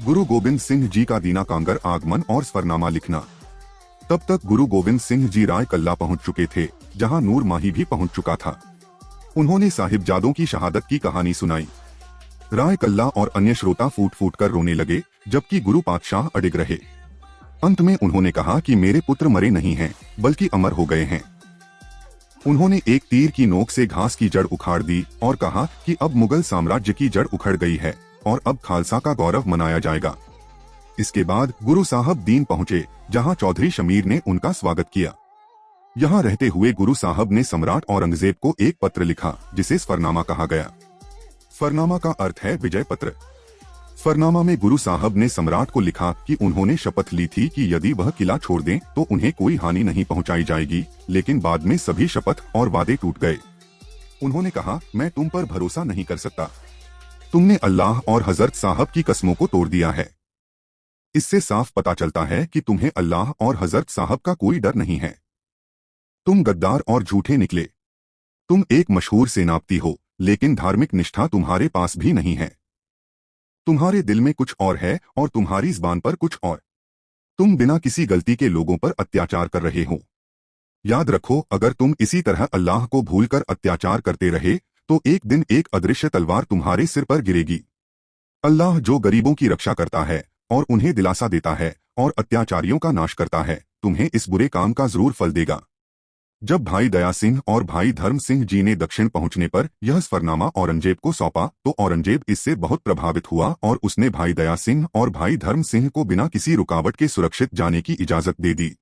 गुरु गोविंद सिंह जी का दीना कांगर आगमन और सफरनामा लिखना। तब तक गुरु गोविंद सिंह जी राय कल्ला पहुंच चुके थे, जहां नूर माही भी पहुंच चुका था। उन्होंने साहिबजादों की शहादत की कहानी सुनाई। राय कल्ला और अन्य श्रोता फूट फूट कर रोने लगे, जबकि गुरु पातशाह अडिग रहे। अंत में उन्होंने कहा कि मेरे पुत्र मरे नहीं हैं, बल्कि अमर हो गए हैं। उन्होंने एक तीर की नोक से घास की जड़ उखाड़ दी और कहा कि अब मुगल साम्राज्य की जड़ उखड़ गई है और अब खालसा का गौरव मनाया जाएगा। इसके बाद गुरु साहब दीन पहुंचे, जहां चौधरी शमीर ने उनका स्वागत किया। यहां रहते हुए गुरु साहब ने सम्राट औरंगजेब को एक पत्र लिखा, जिसे सफरनामा कहा गया। सफरनामा का अर्थ है विजय पत्र। सफरनामा में गुरु साहब ने सम्राट को लिखा कि उन्होंने शपथ ली थी कि यदि वह किला छोड़ दें तो उन्हें कोई हानि नहीं पहुंचाई जाएगी, लेकिन बाद में सभी शपथ और वादे टूट गए। उन्होंने कहा, मैं तुम पर भरोसा नहीं कर सकता। तुमने अल्लाह और हजरत साहब की कसमों को तोड़ दिया है। इससे साफ पता चलता है कि तुम्हें अल्लाह और हजरत साहब का कोई डर नहीं है। तुम गद्दार और झूठे निकले। तुम एक मशहूर सेनापति हो, लेकिन धार्मिक निष्ठा तुम्हारे पास भी नहीं है। तुम्हारे दिल में कुछ और है और तुम्हारी ज़बान पर कुछ और। तुम बिना किसी गलती के लोगों पर अत्याचार कर रहे हो। याद रखो, अगर तुम इसी तरह अल्लाह को भूलकर अत्याचार करते रहे तो एक दिन एक अदृश्य तलवार तुम्हारे सिर पर गिरेगी। अल्लाह जो गरीबों की रक्षा करता है और उन्हें दिलासा देता है और अत्याचारियों का नाश करता है, तुम्हें इस बुरे काम का जरूर फल देगा। जब भाई दया सिंह और भाई धर्म सिंह जी ने दक्षिण पहुंचने पर यह सफरनामा औरंगजेब को सौंपा तो औरंगजेब इससे बहुत प्रभावित हुआ और उसने भाई दया सिंह और भाई धर्म सिंह को बिना किसी रुकावट के सुरक्षित जाने की इजाजत दे दी।